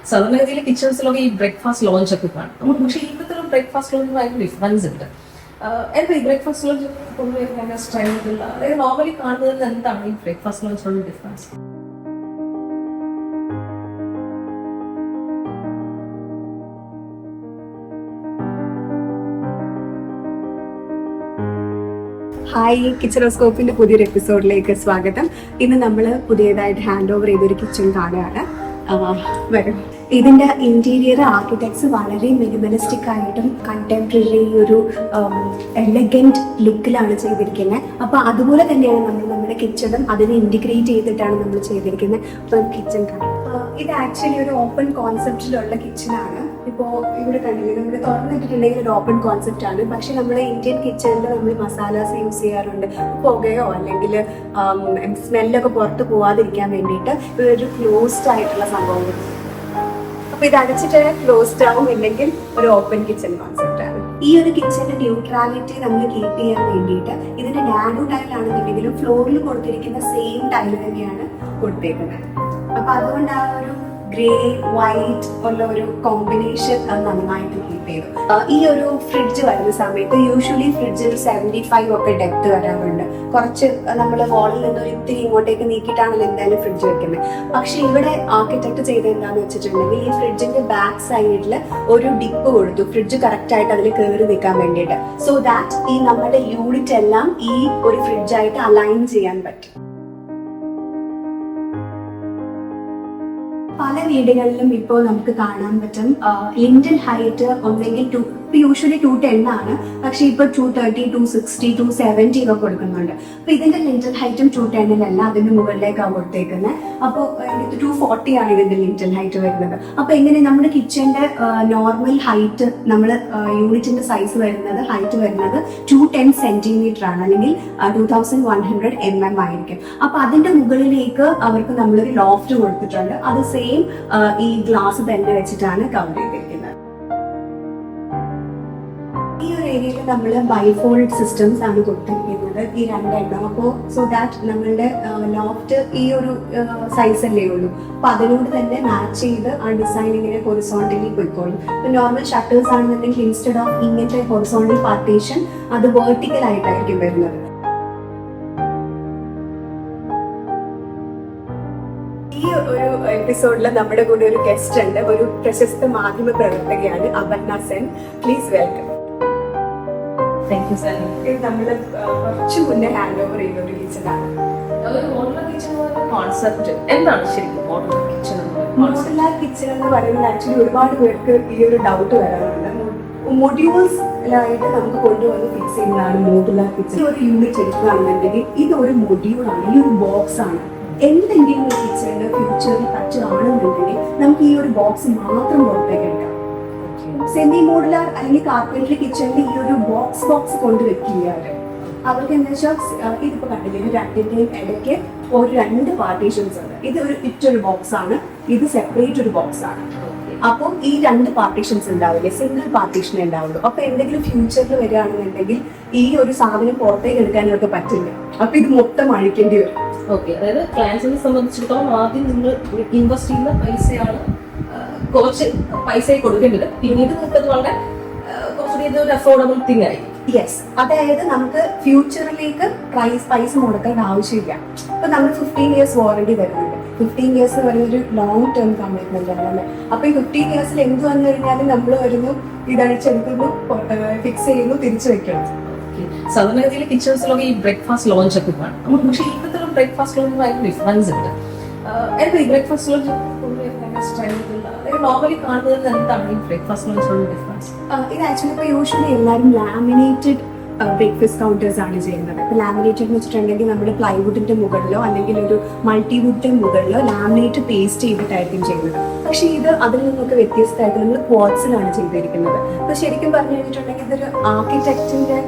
സാധാരണഗതിയിൽ കിച്ചൺസിലൊക്കെ ഈ breakfast launch ഒക്കെ കാണും. പക്ഷേ ഇന്നത്തെ ഒരു ബ്രേക്ക്ഫാസ്റ്റ് ലോഞ്ച് ഭയങ്കര ഡിഫറൻസ് ഉണ്ട്. എന്താ ഈ ബ്രേക്ക്ഫാസ്റ്റ് ലോഞ്ച് പൊതുവെ ഭയങ്കര സ്റ്റൈലുള്ള, അതായത് നോർമലി കാണുന്നതിൽ എന്താണ് ഈ ബ്രേക്ക്ഫാസ്റ്റ് ലോഞ്ചിലുള്ള ഡിഫറൻസ്? ഹായ്, കിച്ചണോസ്കോപ്പിന്റെ പുതിയൊരു എപ്പിസോഡിലേക്ക് സ്വാഗതം. ഇന്ന് നമ്മൾ പുതിയതായിട്ട് ഹാൻഡ് ഓവർ ചെയ്തൊരു കിച്ചൺ കാണുകയാണ്. വരും. ഇതിന്റെ ഇന്റീരിയർ ആർക്കിടെക്ട്സ് വളരെ മിനിമലിസ്റ്റിക് ആയിട്ടും കണ്ടംപററി ഒരു എലഗന്റ് ലുക്കിലാണ് ചെയ്തിരിക്കുന്നത്. അപ്പൊ അതുപോലെ തന്നെയാണ് നമ്മൾ നമ്മുടെ കിച്ചണും അതിനെ ഇന്റിഗ്രേറ്റ് ചെയ്തിട്ടാണ് നമ്മൾ ചെയ്തിരിക്കുന്നത്. അപ്പൊ കിച്ചൺ കാണാം. ഇത് ആക്ച്വലി ഒരു ഓപ്പൺ കോൺസെപ്റ്റിലുള്ള കിച്ചണാണ്. ഇപ്പോൾ ഇവിടെ കണ്ടില്ലേ, നമ്മൾ തുറന്നിട്ടിട്ടുണ്ടെങ്കിൽ ഒരു ഓപ്പൺ കോൺസെപ്റ്റ് ആണ്. പക്ഷെ നമ്മുടെ ഇന്ത്യൻ കിച്ചണിൽ നമ്മൾ മസാലാസ് യൂസ് ചെയ്യാറുണ്ട്, പുകയോ അല്ലെങ്കിൽ സ്മെല്ലൊക്കെ പുറത്ത് പോവാതിരിക്കാൻ വേണ്ടിയിട്ട് ഒരു ക്ലോസ്ഡ് ആയിട്ടുള്ള സംഭവം. അപ്പൊ ഇത് അടച്ചിട്ട് ക്ലോസ്ഡ് ആവും, ഇല്ലെങ്കിൽ ഒരു ഓപ്പൺ കിച്ചൺ കോൺസെപ്റ്റ് ആണ്. ഈ ഒരു കിച്ചന്റെ ന്യൂട്രാലിറ്റി നമ്മൾ കീപ്പ് ചെയ്യാൻ വേണ്ടിയിട്ട് ഇതിന്റെ നാനോ ടൈൽ ആണെന്നുണ്ടെങ്കിലും ഫ്ലോറിൽ കൊടുത്തിരിക്കുന്ന സെയിം ടൈൽ തന്നെയാണ് കൊടുത്തേക്കുന്നത്. അപ്പൊ അതുകൊണ്ട് ആ ഒരു ഗ്രേ വൈറ്റ് ഉള്ള ഒരു കോമ്പിനേഷൻ അത് നന്നായിട്ട് കീപ്പ് ചെയ്തു. ഈ ഒരു ഫ്രിഡ്ജ് വരുന്ന സമയത്ത് യൂഷ്വലി ഫ്രിഡ്ജിൽ 75 ഒക്കെ ഡെപ്ത് വരാറുണ്ട്. കുറച്ച് നമ്മൾ വാളിൽ നിന്ന് ഒരു ഇത്തിരി ഇങ്ങോട്ടേക്ക് നീക്കിയിട്ടാണല്ലോ എന്തായാലും ഫ്രിഡ്ജ് വെക്കുന്നത്. പക്ഷെ ഇവിടെ ആർക്കിടെക്ട് ചെയ്ത് എന്താന്ന് വെച്ചിട്ടുണ്ടെങ്കിൽ ഈ ഫ്രിഡ്ജിന്റെ ബാക്ക് സൈഡിൽ ഒരു ഡിപ്പ് കൊടുത്തു, ഫ്രിഡ്ജ് കറക്റ്റ് ആയിട്ട് അതിൽ കയറി നിൽക്കാൻ വേണ്ടിയിട്ട്. സോ ദാറ്റ് ഈ നമ്മുടെ യൂണിറ്റ് എല്ലാം ഈ ഒരു ഫ്രിഡ്ജായിട്ട് അലൈൻ ചെയ്യാൻ പറ്റും. പല വീടുകളിലും ഇപ്പോൾ നമുക്ക് കാണാൻ പറ്റും ലിൻഡൽ ഹൈറ്റ് ഒന്നെങ്കിൽ യൂഷ്വലി 210 ആണ്, പക്ഷെ ഇപ്പൊ 230, 260, 270 ഒക്കെ കൊടുക്കുന്നുണ്ട്. അപ്പൊ ഇതിന്റെ ലിൻഡൽ ഹൈറ്റും 210 അതിന്റെ മുകളിലേക്കാണ് കൊടുത്തേക്കുന്നത്. അപ്പോൾ 240 ആണ് ഇതിന്റെ ലിൻഡൽ ഹൈറ്റ് വരുന്നത്. അപ്പൊ എങ്ങനെ നമ്മുടെ കിച്ചന്റെ നോർമൽ ഹൈറ്റ്, നമ്മൾ യൂണിറ്റിന്റെ സൈസ് വരുന്നത്, ഹൈറ്റ് വരുന്നത് 210 സെന്റിമീറ്റർ ആണ്, അല്ലെങ്കിൽ 2100 mm ആയിരിക്കും. അപ്പൊ അതിന്റെ മുകളിലേക്ക് അവർക്ക് നമ്മളൊരു ലോഫ്റ്റ് കൊടുത്തിട്ടുണ്ട്. അത് സെയിം ഈ ഗ്ലാസ് തന്നെ വെച്ചിട്ടാണ് കവർ ചെയ്തിരിക്കുന്നത്. ഈ ഒരു ഏരിയയിൽ നമ്മൾ ബൈഫോൾഡ് സിസ്റ്റംസ് ആണ് കൊടുത്തിരിക്കുന്നത്, ഈ രണ്ടെണ്ണം. അപ്പോൾ സോ ദാറ്റ് നമ്മളുടെ ലോഫ്റ്റ് ഈ ഒരു സൈസ് അല്ലേ ഉള്ളൂ. അപ്പൊ അതിനോട് തന്നെ മാച്ച് ചെയ്ത് ആ ഡിസൈൻ ഇങ്ങനെ ഹൊറിസോണ്ടലി പോയിക്കോളും. ഇപ്പൊ നോർമൽ ഷട്ടേഴ്സ് ആണെന്നുണ്ടെങ്കിൽ ഇൻസ്റ്റെഡ് ഓഫ് ഇങ്ങനത്തെ ഹൊറിസോണ്ടൽ പാർട്ടീഷൻ അത് വെർട്ടിക്കൽ ആയിട്ടായിരിക്കും വരുന്നത്. ഈ ഒരു എപ്പിസോഡിൽ നമ്മുടെ കൂടെ ഒരു ഗസ്റ്റ് ഉണ്ട്, ഒരു പ്രശസ്ത മാധ്യമ പ്രവർത്തകയാണ് Aparna Sen. Please welcome. Thank you sir. ഇത് നമ്മൾ കുറച്ച് മുന്നേ ഹാൻഡ് ഓവർ ചെയ്ത ഒരു കിച്ചണാണ്. ഒരു മോഡുലാർ കിച്ചൺ കോൺസെപ്റ്റ് എന്താണ് ശരിക്കും? മോഡുലാർ കിച്ചൺ മോഡുലാർ കിച്ചൺ എന്ന് പറയുന്നത് ആക്ച്വലി ഒരുപാട് പേർക്ക് ഈ ഒരു ഡൗട്ട് വരാറുണ്ട്. മൊഡ്യൂൾസിലായിട്ട് നമുക്ക് കൊണ്ടുവന്ന് ഫിക്സ് ചെയ്യുന്നതാണ് മോഡുലാർ കിച്ചൺ. ഒരു യൂണിറ്റ് എടുക്കുകയാണെന്നുണ്ടെങ്കിൽ ഇത് ഒരു മൊഡ്യൂളാണ്, ഈ ഒരു ബോക്സ് ആണ്. എന്തെങ്കിലും ഒരു കിച്ചണിന്റെ ഫ്യൂച്ചറിൽ ടച്ച് ആണെന്നുണ്ടെങ്കിൽ നമുക്ക് ഈ ഒരു ബോക്സ് മാത്രം പുറത്തേക്ക് എടുക്കാം. സെമി മോഡുലാർ അല്ലെങ്കിൽ കാർപ്പൻട്രി കിച്ചണിൽ ഈ ഒരു ബോക്സ് കൊണ്ടുവെക്കില്ല അവർക്ക്. എന്താ വെച്ചാൽ ഇതിപ്പോ കണ്ടില്ലേ, ഇത് രണ്ടിന്റെയും ഇടയ്ക്ക് ഒരു 2 പാർട്ടീഷൻസ് ഉണ്ട്. ഇത് ഒരു ബോക്സ് ആണ്, ഇത് സെപ്പറേറ്റ് ഒരു ബോക്സ് ആണ്. അപ്പോൾ ഈ 2 പാർട്ടീഷൻസ് ഉണ്ടാവില്ലേ, സിംഗിൾ പാർട്ടീഷനേ ഉണ്ടാവുള്ളൂ. അപ്പൊ എന്തെങ്കിലും ഫ്യൂച്ചറിൽ വരികയാണെന്നുണ്ടെങ്കിൽ ഈ ഒരു സാധനം പുറത്തേക്ക് എടുക്കാനൊക്കെ പറ്റില്ല. അപ്പൊ ഇത് മൊത്തം അഴിക്കേണ്ടി വരും. ഓക്കെ, അതായത് ക്ലയൻസിനെ സംബന്ധിച്ചിടത്തോളം ആദ്യം നിങ്ങൾ ഇൻവെസ്റ്റ് ചെയ്യുന്ന പൈസയാണ്, കുറച്ച് പൈസ കൊടുക്കേണ്ടത്. പിന്നീട് നിങ്ങൾക്ക് വളരെ കുറച്ചുകൂടി ഒരു അഫോർഡബിൾ തിങ് ആയി. യെസ്, അതായത് നമുക്ക് ഫ്യൂച്ചറിലേക്ക് പൈസ മുടക്കേണ്ട ആവശ്യമില്ല. ഇപ്പൊ നമ്മൾ 15 years വാറണ്ടി വരുന്നുണ്ട്. 15 years എന്ന് പറയുന്ന ഒരു ലോങ് ടേം കമ്മിറ്റ്മെന്റ് ആണ്. അപ്പൊ ഈ 15 years എന്ത് വന്നു കഴിഞ്ഞാലും നമ്മൾ വരുന്നു, ഇതഴിച്ചെടുക്കുന്നു, ഫിക്സ് ചെയ്യുന്നു, തിരിച്ചു വെക്കണം. സാധാരണഗതിയിൽ കിച്ചൺസിലൊക്കെ ഈ ബ്രേക്ക്ഫാസ്റ്റ് ലോഞ്ച് ഒക്കെ കാണും. പക്ഷേ ഇന്നത്തെ ഒരു ബ്രേക്ക്ഫാസ്റ്റ് ലോഞ്ച് ഭയങ്കര ഡിഫറൻസ് ഉണ്ട്. എന്താ ഈ ബ്രേക്ക്ഫാസ്റ്റ് ലോഞ്ച് നോർമലി കാണുന്നതിൽ എന്താണ് ഈ ബ്രേക്ക്ഫാസ്റ്റ് ലോഞ്ചിലുള്ള ഡിഫറൻസ്? ഇത് ആക്ച്വലി ഇപ്പോൾ യൂഷ്വലി എല്ലാവരും ലാമിനേറ്റഡ് ബ്രേക്ക്ഫാസ്റ്റ് കൗണ്ടേഴ്സ് ആണ് ചെയ്യുന്നത്. ഇപ്പൊ ലാമിനേറ്റഡ് എന്ന് വെച്ചിട്ടുണ്ടെങ്കിൽ നമ്മൾ പ്ലൈവുഡിന്റെ മുകളിലോ അല്ലെങ്കിൽ ഒരു മൾട്ടിവുഡിന്റെ മുകളിലോ ലാമിനേറ്റ് പേസ്റ്റ് ചെയ്തിട്ടായിരിക്കും ചെയ്യുന്നത്. പക്ഷെ ഇത് അതിൽ നിന്നൊക്കെ വ്യത്യസ്തമായിട്ട് നമ്മൾ ക്വാർട്സിലാണ് ചെയ്തിരിക്കുന്നത്. അപ്പൊ ശരിക്കും പറഞ്ഞു കഴിഞ്ഞിട്ടുണ്ടെങ്കിൽ ഇതൊരു ആർക്കിടെക്റ്റിന്റെ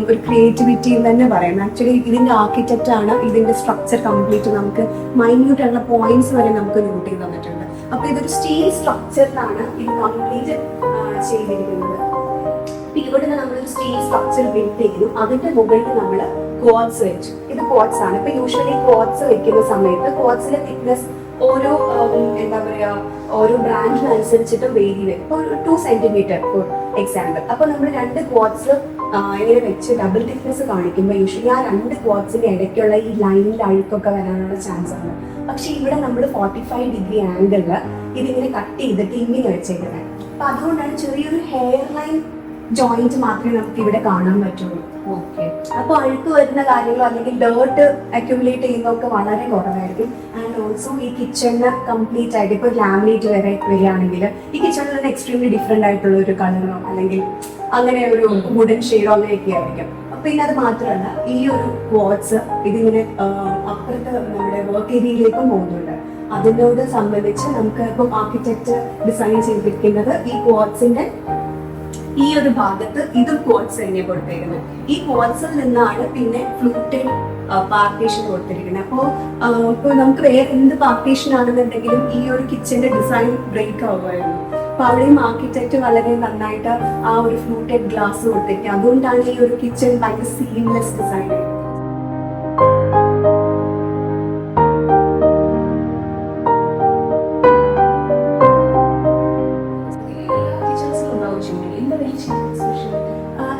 ഒരു ക്രിയേറ്റിവിറ്റി തന്നെ പറയാം. ആക്ച്വലി ഇതിന്റെ ആർക്കിടെക്റ്റ് ആണ് ഇതിന്റെ സ്ട്രക്ചർ കംപ്ലീറ്റ് നമുക്ക് മൈന്യൂട്ട് ആയിട്ടുള്ള പോയിന്റ്സ് വരെ നമുക്ക് നോട്ട് ചെയ്ത് തന്നിട്ടുണ്ട്. അപ്പൊ ഇതൊരു സ്റ്റീൽ സ്ട്രക്ചറിലാണ് ഇത് കംപ്ലീറ്റ് ചെയ്തിരിക്കുന്നത്. ഇവിടെ നമ്മളൊരു സ്റ്റീൽ സ്ട്രക്ചർ ബിൽഡ് ചെയ്തു, അതിന്റെ മുകളിൽ നമ്മൾ ക്വാർട്സ് വെച്ചു. ഇത് ക്വാർട്സ് ആണ്. ഇപ്പൊ യൂഷ്വലി ക്വാർട്സ് വെക്കുന്ന സമയത്ത് ക്വാർട്സിന്റെ തിക്നെസ് ഓരോ എന്താ പറയാ ഓരോ ബ്രാൻഡിനനുസരിച്ചിട്ട് വേരി വരും. ഇപ്പോൾ 2 സെന്റിമീറ്റർ ഫോർ എക്സാമ്പിൾ. അപ്പൊ നമ്മൾ 2 ക്വാർട്സ് ഇങ്ങനെ വെച്ച് ഡബിൾ തിക്നെസ് കാണിക്കുമ്പോൾ യൂഷ്വലി ആ 2 ക്വാർട്സിന്റെ ഇടയ്ക്കുള്ള ഈ ലൈനിൽ അഴുക്കൊക്കെ വരാനുള്ള ചാൻസ് ആണ്. പക്ഷെ ഇവിടെ നമ്മൾ 45 ഡിഗ്രി ആംഗിളിൽ ഇതിങ്ങനെ കട്ട് ചെയ്തിട്ട് ഇങ്ങനെ വെച്ചേക്കുന്നത്. അപ്പൊ അതുകൊണ്ടാണ് ചെറിയൊരു ഹെയർ ലൈൻ ജോയിന്റ് മാത്രമേ നമുക്ക് ഇവിടെ കാണാൻ പറ്റുള്ളൂ. ഓക്കെ. അപ്പൊ അഴുക്ക് വരുന്ന കാര്യങ്ങളോ അല്ലെങ്കിൽ ഡേർട്ട് അക്യുമുലേറ്റ് ചെയ്യുന്നതൊക്കെ വളരെ കുറവായിരിക്കും. ആൻഡ് ഓൾസോ ഈ കിച്ചണിന് കംപ്ലീറ്റ് ആയിട്ട് ഇപ്പൊ ലാമിനേറ്റ് വരെ വരികയാണെങ്കിൽ ഈ കിച്ചണിൽ തന്നെ എക്സ്ട്രീംലി ഡിഫറെന്റ് ആയിട്ടുള്ള ഒരു കളറോ അല്ലെങ്കിൽ അങ്ങനെ ഒരു വുഡൻ ഷെയ്ഡോ അങ്ങനെയൊക്കെ ആയിരിക്കും. പിന്നെ അത് മാത്രമല്ല ഈ ഒരു ക്വാർട്സ് ഇതിങ്ങനെ അപ്പുറത്ത് നമ്മുടെ വർക്ക് ഏരിയയിലേക്കും പോകുന്നുണ്ട്. അതിനോട് സംബന്ധിച്ച് നമുക്ക് ഇപ്പം ആർക്കിടെക്ട് ഡിസൈൻ ചെയ്തിരിക്കുന്നത് ഈ ക്വാർട്സിന്റെ ഈ ഒരു ഭാഗത്ത് ഇതും ക്വാർട്സ് തന്നെ കൊടുത്തിരിക്കുന്നത്. ഈ ക്വാർട്സിൽ നിന്നാണ് പിന്നെ ഫ്ലൂട്ടഡ് പാർട്ടീഷൻ കൊടുത്തിരിക്കുന്നത്. അപ്പോൾ നമുക്ക് വേറെ എന്ത് പാർട്ടീഷൻ ആണെന്നുണ്ടെങ്കിലും ഈ ഒരു കിച്ചന്റെ ഡിസൈൻ ബ്രേക്ക് ആവുമായിരുന്നു. അപ്പൊ അവിടെയും ആർക്കിടെക്ട് വളരെ നന്നായിട്ട് ആ ഒരു ഫ്ലൂട്ടഡ് ഗ്ലാസ് കൊടുത്തിരിക്കുക. അതുകൊണ്ടാണ് ഈ ഒരു കിച്ചൺ ഭയങ്കര സീംലെസ് ഡിസൈൻ.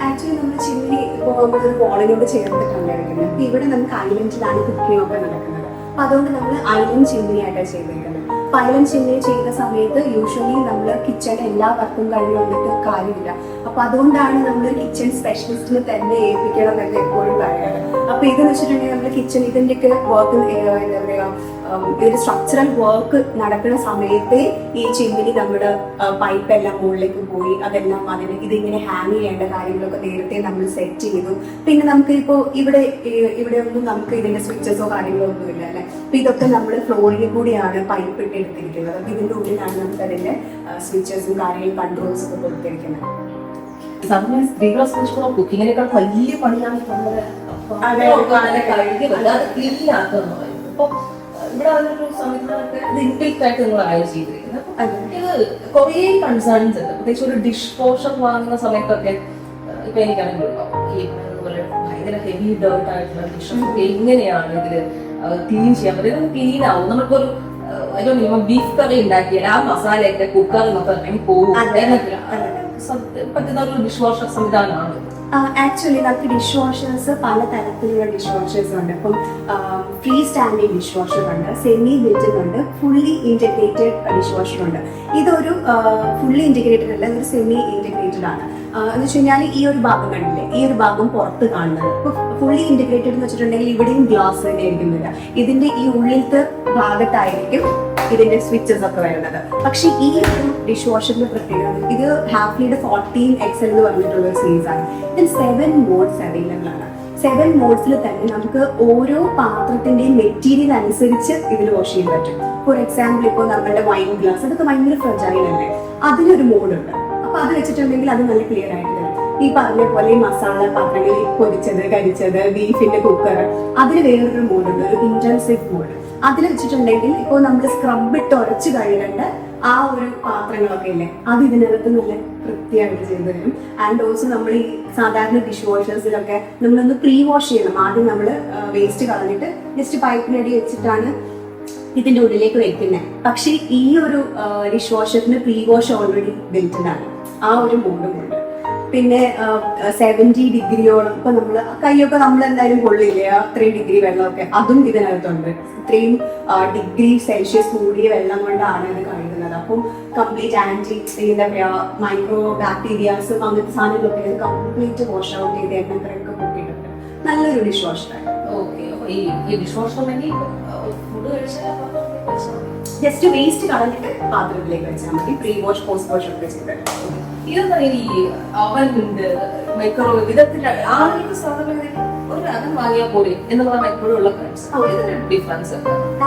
ആക്ച്വലി നമ്മൾ ചിമ്മിനി ഇപ്പോൾ നമ്മളൊരു വാളിനോട് ചേർത്തിട്ടാണ് എടുക്കുന്നത്. അപ്പൊ ഇവിടെ നമുക്ക് ഐലൻഡിലാണ് കുക്കിംഗ് ഒക്കെ നടക്കുന്നത്. അപ്പൊ അതുകൊണ്ട് നമ്മൾ ഐലൻഡ് ചിമ്മിനി ആയിട്ടാണ് ചെയ്തിരിക്കുന്നത്. അപ്പൊ ഐലൻഡ് ചിമ്മിനി ചെയ്യുന്ന സമയത്ത് യൂഷ്വലി നമ്മൾ കിച്ചണിൽ എല്ലാ വർക്കും കഴിഞ്ഞിട്ട് കാര്യമില്ല. അപ്പൊ അതുകൊണ്ടാണ് നമ്മൾ കിച്ചൺ സ്പെഷ്യലിസ്റ്റിനെ തന്നെ ഏൽപ്പിക്കണം എന്ന് എപ്പോഴും പറയാറ്. അപ്പൊ ഇതെന്ന് വെച്ചിട്ടുണ്ടെങ്കിൽ നമ്മൾ കിച്ചൺ ഇതിന്റെയൊക്കെ വർക്ക് എന്താ പറയാ ഒരു സ്ട്രക്ചറൽ വർക്ക് നടക്കുന്ന സമയത്ത് ഈ ചിമ്മിനി നമ്മുടെ പൈപ്പ് എല്ലാം മുകളിലേക്ക് പോയി അതെല്ലാം ഇതിങ്ങനെ ഹാങ് ചെയ്യേണ്ട കാര്യങ്ങളൊക്കെ നേരത്തെ നമ്മൾ സെറ്റ് ചെയ്തു. പിന്നെ നമുക്ക് ഇപ്പോ ഇവിടെ ഒന്നും നമുക്ക് ഇതിന്റെ സ്വിച്ചസോ കാര്യങ്ങളോ ഒന്നും ഇല്ല അല്ലെ. അപ്പൊ ഇതൊക്കെ നമ്മൾ ഫ്ലോറിൽ കൂടിയാണ് പൈപ്പ് ഇട്ട് എടുത്തിരിക്കുന്നത്. അപ്പൊ ഇതിന്റെ ഉള്ളിലാണ് നമുക്ക് അതിന്റെ സ്വിച്ചസും കാര്യങ്ങളും കൺട്രോൾസ് ഒക്കെ കൊടുത്തിരിക്കുന്നത്. സ്ത്രീകളെ സംബന്ധിച്ചിടത്തോളം കുക്കിങ്ങിനേക്കാൾ വലിയ പണിയാണ് ഇവിടെ അതിനൊരു സംവിധാനമൊക്കെ ഇൻബിൽറ്റ് ആയിട്ട് നിങ്ങൾ ആഡ് ചെയ്തിരിക്കുന്നത്. ഇത് കുറേ കൺസേൺസ് ഉണ്ട്. പ്രത്യേകിച്ച് ഒരു ഡിഷ് വാഷർ വാങ്ങുന്ന സമയത്തൊക്കെ ഇപ്പൊ എനിക്കാണെങ്കിലും ഈ ഭയങ്കര ഹെവി ഡേർട്ട് ആയിട്ടുള്ള ഡിഷൊക്കെ എങ്ങനെയാണ് ഇതില് ക്ലീൻ ചെയ്യാൻ പറ്റും? ക്ലീൻ ആവും. നമുക്കൊരു ബീഫ് കറി ഉണ്ടാക്കിയാൽ ആ മസാലയൊക്കെ കുക്കറിലൊക്കെ ഇറങ്ങി പോകും. പറ്റുന്ന ഒരു ഡിഷ് വാഷർ സംവിധാനമാണ്. ആക്ച്വലി നമുക്ക് ഡിഷ് വാഷേഴ്സ് പല തരത്തിലുള്ള ഡിഷ് വാഷേഴ്സ് ഉണ്ട്. ഇപ്പം ഫ്രീ സ്റ്റാൻഡിങ് ഡിഷ് വാഷർ ഉണ്ട്, സെമി ബിൽറ്റ് ഉണ്ട്, ഫുള്ളി ഇന്റഗ്രേറ്റഡ് ഡിഷ് വാഷർ ഉണ്ട്. ഇതൊരു ഫുള്ളി ഇന്റഗ്രേറ്റഡ് അല്ല, ഇതൊരു സെമി ഇന്റഗ്രേറ്റഡ് ആണ്. എന്ന് വെച്ച് കഴിഞ്ഞാൽ ഈ ഒരു ഭാഗം കണ്ടില്ലേ, ഈ ഒരു ഭാഗം പുറത്ത് കാണുന്നത്. ഇപ്പൊ ഫുള്ളി ഇന്റഗ്രേറ്റഡ് എന്ന് വെച്ചിട്ടുണ്ടെങ്കിൽ ഇവിടെയും ഗ്ലാസ് തന്നെ ആയിരിക്കും വരിക. ഇതിന്റെ ഈ ഉള്ളിലത്തെ ഭാഗത്തായിരിക്കും ഇതിന്റെ സ്വിച്ചസ് ഒക്കെ വരുന്നത്. പക്ഷെ ഈ ഒരു ഡിഷ് വാഷറിന്റെ പ്രത്യേകത ഇത് ഹാഫ്ലിയുടെ 14XL എന്ന് പറഞ്ഞിട്ടുള്ള ഒരു സീരീസ് ആണ്. ഇതിൽ 7 മോഡ്സ് അവൈലബിൾ ആണ്. 7 മോഡ്സിൽ തന്നെ നമുക്ക് ഓരോ പാത്രത്തിന്റെയും മെറ്റീരിയൽ അനുസരിച്ച് ഇതിൽ വാഷ് ചെയ്യാൻ പറ്റും. ഫോർ എക്സാമ്പിൾ ഇപ്പോൾ നമ്മുടെ വൈൻ ഗ്ലാസ് അതൊക്കെ ഭയങ്കര ഫ്രജൈൽ അല്ലേ, അതിനൊരു മോഡ് ഉണ്ട്. അപ്പൊ അത് വെച്ചിട്ടുണ്ടെങ്കിൽ അത് നല്ല ക്ലിയർ ആയിട്ട് വരും. ഈ പറഞ്ഞ പോലെ ഈ മസാല പാത്രങ്ങളിൽ പൊരിച്ചത് കരിച്ചത് ബീഫിന്റെ കുക്കർ അതിന് വേറൊരു മോഡുണ്ട്, ഒരു ഇന്റൻസീവ് മോഡ്. അതിൽ വെച്ചിട്ടുണ്ടെങ്കിൽ ഇപ്പോൾ നമ്മൾ സ്ക്രബ് ഇട്ട് ഉരച്ച് കഴുകേണ്ട ആ ഒരു പാത്രങ്ങളൊക്കെ ഇല്ലേ, അത് ഇതിനകത്ത് നല്ല വൃത്തിയായിട്ട് ചെയ്തു തരും. ആൻഡ് ഓൾസോ നമ്മൾ ഈ സാധാരണ ഡിഷ് വാഷേഴ്സിലൊക്കെ നമ്മളൊന്ന് പ്രീ വാഷ് ചെയ്യണം. ആദ്യം നമ്മൾ വേസ്റ്റ് കളഞ്ഞിട്ട് ജസ്റ്റ് പൈപ്പിനടി വെച്ചിട്ടാണ് ഇതിന്റെ ഉള്ളിലേക്ക് വെക്കുന്നത്. പക്ഷെ ഈ ഒരു ഡിഷ് വാഷറിന് പ്രീ വാഷ് ഓൾറെഡി ബിൽറ്റഡ് ആണ്. ആ ഒരു മോഡും ഉണ്ട്. പിന്നെ 70 ഡിഗ്രിയോളം ഇപ്പൊ നമ്മള് കൈയൊക്കെ നമ്മൾ എന്തായാലും കൊള്ളില്ലേ, അത്രയും ഡിഗ്രി വെള്ളമൊക്കെ അതും ഇതിനകത്തുണ്ട്. ഇത്രയും ഡിഗ്രി സെൽഷ്യസ് കൂടിയ വെള്ളം കൊണ്ടാണ് ഇത് കഴുകുന്നത്. അപ്പം കംപ്ലീറ്റ് ആന്റി എന്താ പറയാ മൈക്രോ ബാക്ടീരിയാസും അങ്ങനത്തെ സാധനങ്ങളൊക്കെ ഇത് കംപ്ലീറ്റ് വാഷ് ഔട്ട് ചെയ്ത് എണ്ണത്രയൊക്കെ കൂട്ടിയിട്ടുണ്ട്. നല്ലൊരു ഡിഷ് വാഷറാണ്. ജസ്റ്റ് വേസ്റ്റ് കളഞ്ഞിട്ട് പാത്രത്തിലേക്ക് വെച്ചാൽ മതി. പ്രീ വാഷ് പോസ്റ്റ് വാഷ് ഒക്കെ ചെയ്തിട്ട് ഇതെന്താ ഈ അവൻ ഉണ്ട് മൈക്രോവേവ് വിധത്തിന്റെ ആളുകൾക്ക് സാധാരണ ഒരു അതും വാങ്ങിയാൽ പോലെ എന്നുള്ളതാണ് എപ്പോഴും ഉള്ള ഡിഫറൻസ്.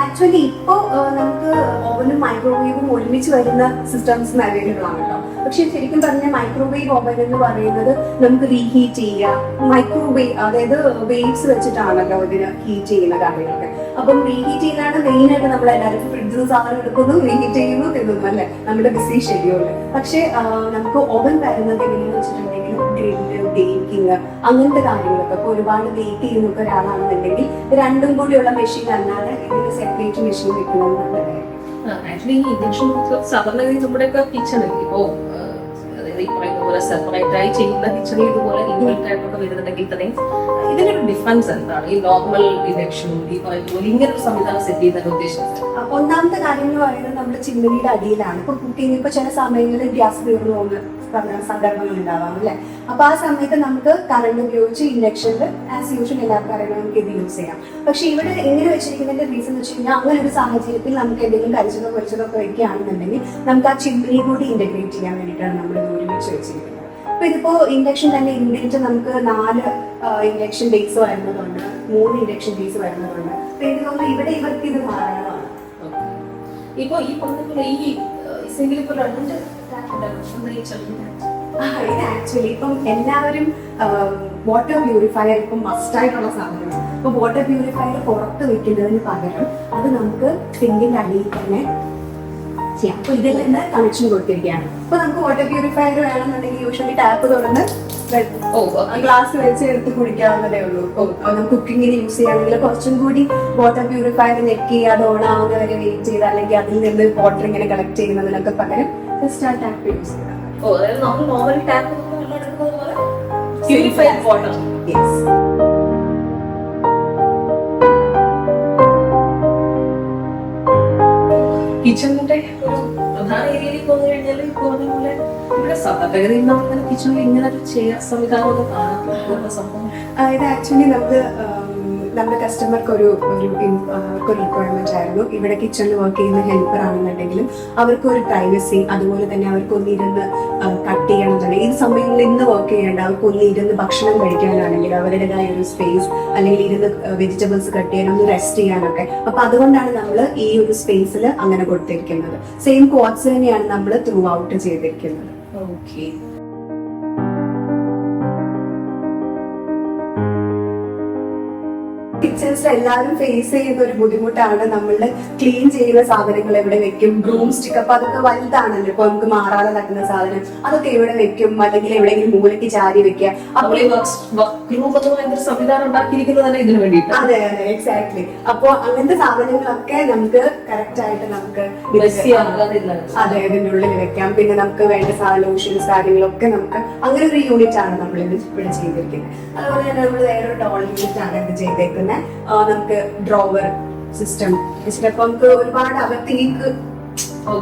ആക്ച്വലി ഇപ്പോ നമുക്ക് ഓവനും മൈക്രോവേവും ഒരുമിച്ച് വരുന്ന സിസ്റ്റംസ് അവൈലബിൾ ആണ് കേട്ടോ. പക്ഷെ ശരിക്കും പറഞ്ഞാൽ മൈക്രോവേവ് ഓവൻ എന്ന് പറയുന്നത് നമുക്ക് റീഹീറ്റ് ചെയ്യാം. മൈക്രോവേവ് അതായത് വേവ്സ് വെച്ചിട്ടാണല്ലോ ഇതിന് ഹീറ്റ് ചെയ്യുന്ന കാര്യങ്ങളൊക്കെ. അപ്പം റീഹീറ്റ് ചെയ്യുന്നതാണ് മെയിൻ ആയിട്ട് നമ്മൾ എല്ലാവരും ഫ്രിഡ്ജിൽ സാധനം എടുക്കുന്നു, റീഹീറ്റ് ചെയ്യുന്നു, തിന്നുന്നു അല്ലെ നമ്മുടെ ബിസി ഷെഡ്യൂളിൽ. പക്ഷെ നമുക്ക് ഓവൻ വരുന്നത് എങ്ങനെയാണെന്ന് വെച്ചിട്ടുണ്ടെങ്കിൽ ഗ്രില്ല്, ബേക്കിംഗ് അങ്ങനത്തെ കാര്യങ്ങളൊക്കെ. ഇപ്പൊ ഒരുപാട് ബേക്ക് ചെയ്യുന്ന ഒരാളാണെന്നുണ്ടെങ്കിൽ രണ്ടും കൂടിയുള്ള മെഷീൻ അല്ലാതെ ഇതിന് സെപ്പറേറ്റ് മെഷീൻ വെക്കണമെന്നുണ്ടെങ്കിൽ ആക്ച്വലി ഈ ഇൻഡക്ഷൻ കുക്കർ സാധാരണ നമ്മുടെയൊക്കെ കിച്ചണിൽ ഇപ്പോ അതായത് ഈ പറയുന്ന പോലെ സെപ്പറേറ്റ് ആയി ചെയ്യുന്ന കിച്ചണിൽ ഇതുപോലെ ഇൻവെർട്ട് ആയിട്ടൊക്കെ വരുന്നുണ്ടെങ്കിൽ തന്നെ ഇതിനൊരു ഡിഫറൻസ് എന്താണ് ഈ നോർമൽ ഇൻഡക്ഷനും ഈ പറയുന്ന പോലെ ഇങ്ങനെ ഒരു സംവിധാനം സെറ്റ് ചെയ്യുന്നതിന്റെ ഉദ്ദേശം? ഒന്നാമത്തെ കാര്യം എന്ന് പറയുന്നത് നമ്മുടെ ചിമ്മിനിയുടെ അടിയിലാണ്. ഇപ്പൊ കുക്കിംഗ് ഇപ്പൊ ചില സമയങ്ങളിൽ ഗ്യാസ് തീർന്നു പോകുന്ന സന്ദർഭങ്ങൾ ഉണ്ടാവാം അല്ലെ. അപ്പൊ ആ സമയത്ത് നമുക്ക് കറണ്ട് ഉപയോഗിച്ച് ഇൻഡക്ഷനിൽ ആസ് യൂഷ്വൽ എല്ലാവർക്കും അറിയാം നമുക്ക് ഇത് യൂസ് ചെയ്യാം. പക്ഷെ ഇവിടെ എങ്ങനെ വെച്ചിരിക്കുന്നതിന്റെ റീസൺ എന്ന് വെച്ച് കഴിഞ്ഞാൽ അങ്ങനെ ഒരു സാഹചര്യത്തിൽ നമുക്ക് എന്തെങ്കിലും കരിച്ചതോ പൊരിച്ചതോ ഒക്കെ വെക്കുകയാണെന്നുണ്ടെങ്കിൽ നമുക്ക് ആ ചിമ്മിനി കൂടി ഇന്റഗ്രേറ്റ് ചെയ്യാൻ വേണ്ടിയിട്ടാണ് നമ്മൾ ഇത് ഒരുമിച്ച് വെച്ചിരിക്കുന്നത്. അപ്പൊ ഇതിപ്പോ ഇൻഡക്ഷൻ തന്നെ ഇന്ത്യയിൽ നമുക്ക് 4 ഇൻഡക്ഷൻ ബേസ് വരുന്നതുണ്ട്, 3 ഇൻഡക്ഷൻ ബേസ് വരുന്നതുണ്ട്. അപ്പൊ എനിക്ക് തോന്നുന്നു ഇവിടെ ഇവർക്ക് ഇത് ധാരാളമാണ്. ഇപ്പൊ ഈ പറഞ്ഞ ഈ സിംഗിൾ ഇപ്പൊ 2 ഇത് ആക്ച്വലി ഇപ്പം എല്ലാവരും വാട്ടർ പ്യൂരിഫയർ ഇപ്പം മസ്റ്റ് ആയിട്ടുള്ള സാധനമാണ്. ഇപ്പൊ വാട്ടർ പ്യൂരിഫയർ പുറത്ത് വെക്കുന്നതിന് പകരം അത് നമുക്ക് സിങ്കിന്റെ അടിയിൽ തന്നെ ചെയ്യാം. അപ്പൊ ഇതിൽ നിന്ന് കണക്ഷൻ കൊടുത്തിരിക്കുകയാണ്. അപ്പൊ നമുക്ക് വാട്ടർ പ്യൂരിഫയർ വേണമെന്നുണ്ടെങ്കിൽ യൂഷ്വലി ടാപ്പ് തുറന്ന് ഗ്ലാസ് വെച്ച് എടുത്ത് കുടിക്കാവുന്നതേ ഉള്ളൂ. നമുക്ക് കുക്കിങ്ങിന് യൂസ് ചെയ്യുകയാണെങ്കിൽ കുറച്ചും കൂടി വാട്ടർ പ്യൂരിഫയർ ഞെക്കി അത് ഓൺ ആവുന്നവരെ വെയിറ്റ് ചെയ്ത് അല്ലെങ്കിൽ അതിൽ നിന്ന് വാട്ടർ ഇങ്ങനെ കളക്ട് ചെയ്യുന്നതിനൊക്കെ പകരം ജസ്റ്റ് ആ ടാപ്പ് യൂസ് ചെയ്താൽ നമ്മൾ നോർമൽ ടാപ്പ് വെള്ളം എടുക്കുന്നത് പോലെ പ്യൂരിഫൈഡ് വാട്ടർ. കിച്ചണിന്റെ ഒരു പ്രധാന ഏരിയയിൽ പോന്നു കഴിഞ്ഞാൽ പോകുന്ന പോലെ ഇവിടെ സാധാരണഗതിയിൽ നമ്മൾ കിച്ചണിൽ ഇങ്ങനെ ഒരു ചെയർ സംവിധാനം കാണാൻ സംഭവം. ഇത് ആക്ച്വലി നമ്മുടെ കസ്റ്റമർക്ക് ഒരു റിക്വയർമെന്റ് ആയിരുന്നു. ഇവിടെ കിച്ചണിൽ വർക്ക് ചെയ്യുന്ന ഹെൽപ്പർ ആണെന്നുണ്ടെങ്കിലും അവർക്ക് ഒരു പ്രൈവസി, അതുപോലെ തന്നെ അവർക്ക് ഒന്നിരുന്ന് കട്ട് ചെയ്യണമെന്നുണ്ടെങ്കിൽ ഈ സമയങ്ങളിൽ ഇന്ന് വർക്ക് ചെയ്യേണ്ട അവർക്ക് ഒന്നിരുന്ന് ഭക്ഷണം കഴിക്കാനാണെങ്കിൽ അവരുടേതായ ഒരു സ്പേസ്, അല്ലെങ്കിൽ ഇരുന്ന് വെജിറ്റബിൾസ് കട്ട് ചെയ്യാൻ ഒന്ന് റെസ്റ്റ് ചെയ്യാനൊക്കെ. അപ്പൊ അതുകൊണ്ടാണ് നമ്മൾ ഈ ഒരു സ്പേസിൽ അങ്ങനെ കൊടുത്തിരിക്കുന്നത്. സെയിം ക്വാർട്സ് തന്നെയാണ് നമ്മൾ ത്രൂ ഔട്ട് ചെയ്തിരിക്കുന്നത്. ഓക്കെ. കിച്ചൺസിൽ എല്ലാവരും ഫേസ് ചെയ്യുന്ന ഒരു ബുദ്ധിമുട്ടാണ് നമ്മളുടെ ക്ലീൻ ചെയ്യുന്ന സാധനങ്ങൾ എവിടെ വെക്കും. ബ്രൂം സ്റ്റിക്ക്, അപ്പൊ അതൊക്കെ വലുതാണല്ലോ. ഇപ്പൊ നമുക്ക് മാറാതെ തട്ടുന്ന സാധനം അതൊക്കെ എവിടെ വെക്കും, അല്ലെങ്കിൽ എവിടെയെങ്കിലും മൂലയ്ക്ക് ചാരി വെക്കുക. സംവിധാനം ഉണ്ടാക്കിയിരിക്കുന്നത് തന്നെ ഇതിനു വേണ്ടിയിട്ട്. അതെ അതെ, എക്സാക്ട്ലി. അപ്പൊ അങ്ങനത്തെ സാധനങ്ങളൊക്കെ നമുക്ക് കറക്റ്റ് ആയിട്ട് നമുക്ക് അതെ ഇതിന്റെ ഉള്ളിൽ വെക്കാം. പിന്നെ നമുക്ക് വേണ്ട ലോഷൻസ് കാര്യങ്ങളൊക്കെ നമുക്ക് അങ്ങനെ ഒരു യൂണിറ്റ് ആണ് നമ്മൾ ഇവിടെ ചെയ്തിരിക്കുന്നത്. അതുപോലെ തന്നെ നമ്മൾ വേറൊരു ഡോൾ യൂണിറ്റ് ആണ് ഇത് ചെയ്തേക്കുന്നത്. നമുക്ക് ഡ്രോവർ സിസ്റ്റം വെച്ചിട്ട് അപ്പൊ നമുക്ക് ഒരുപാട് അകത്തേക്ക്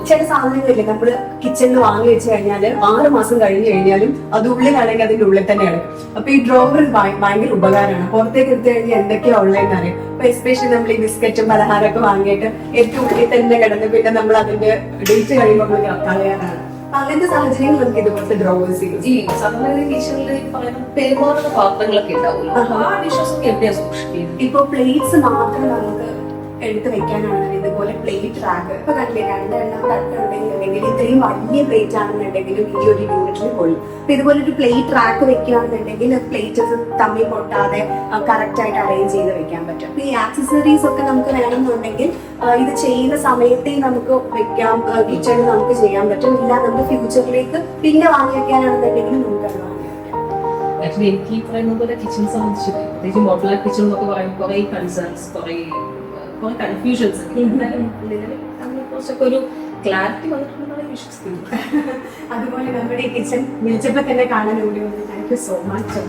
ചില സാധനങ്ങളില്ലേ നമ്മള് കിച്ചണിൽ വാങ്ങി വെച്ച് കഴിഞ്ഞാല് 6 മാസം കഴിഞ്ഞു കഴിഞ്ഞാലും അത് ഉള്ളിലാണെങ്കിൽ അതിന്റെ ഉള്ളിൽ തന്നെയാണ്. അപ്പൊ ഈ ഡ്രോവർ ഭയങ്കര ഉപകാരമാണ്. പുറത്തേക്ക് എടുത്തു കഴിഞ്ഞാൽ എന്തൊക്കെയാ ഉള്ളതെന്ന് അറിയാം. അപ്പൊ എസ്പെഷ്യലി നമ്മൾ ഈ ബിസ്ക്കറ്റും പലഹാരമൊക്കെ വാങ്ങിയിട്ട് ഏറ്റവും ഉള്ളിൽ തന്നെ കിടന്ന് പിന്നെ നമ്മൾ അതിന്റെ ഡേറ്റ് കഴിയുമ്പോൾ നമ്മൾ കളയാനാണ്. അങ്ങനത്തെ സാഹചര്യങ്ങൾ നമുക്ക് ഇതുപോലത്തെ ഡ്രോവേഴ്സ് ഈ സാധാരണ കിച്ചണിൽ പെരുമാറുന്ന പാത്രങ്ങളൊക്കെ ഉണ്ടാവുമല്ലോ, ആ ഡിഷസ് ഒക്കെ എവിടെയാ സൂക്ഷിക്കുന്നത്? ഇപ്പൊ പ്ലേറ്റ്സ് മാത്രം നമുക്ക് എടുത്ത് വെക്കാനാണെങ്കിൽ ഇതുപോലെ പ്ലേറ്റ് റാക്ക് ഇപ്പൊ കണ്ടില്ലേ 2 എണ്ണം തട്ടുണ്ടെങ്കിൽ അല്ലെങ്കിൽ ഇത്രയും വലിയ പ്ലേറ്റ് ആണെന്നുണ്ടെങ്കിലും ഈ ഒരു യൂണിറ്റിൽ കൊള്ളും. അപ്പൊ ഇതുപോലെ ഒരു പ്ലേറ്റ് റാക്ക് വെക്കുകയാണെന്നുണ്ടെങ്കിൽ പ്ലേറ്റ്സ് തമ്മിൽ പൊട്ടാതെ കറക്റ്റ് ആയിട്ട് അറേഞ്ച് ചെയ്ത് വെക്കാൻ പറ്റും. അപ്പൊ ഈ ആക്സസറീസ് ഒക്കെ നമുക്ക് വേണമെന്നുണ്ടെങ്കിൽ ഇത് ചെയ്യുന്ന സമയത്തേ നമുക്ക് വെക്കാം, കിച്ചണിൽ നമുക്ക് ചെയ്യാൻ പറ്റും. ഇല്ല നമുക്ക് ഫ്യൂച്ചറിലേക്ക് പിന്നെ വാങ്ങി വെക്കാനാണെന്നുണ്ടെങ്കിൽ നമുക്ക് അത് വാങ്ങി വെക്കാം. ആക്ച്വലി എനിക്ക് ഈ പറയുന്ന പോലെ കിച്ചൺ സംബന്ധിച്ചിട്ട് പ്രത്യേകിച്ച് മോഡുലാർ കിച്ചൺ എന്നൊക്കെ പറയുമ്പോൾ കുറെ കൺസേൺസ്, കുറെ കൺഫ്യൂഷൻസ്, കുറച്ചൊക്കെ ഒരു ക്ലാരിറ്റി വന്നിട്ടുണ്ടെന്നാണ് വിശ്വസിക്കുന്നത്. അതുപോലെ നമ്മുടെ ഈ കിച്ചൺ വിളിച്ചപ്പോ തന്നെ കാണാൻ ഓടി വന്നു. Thank you so much.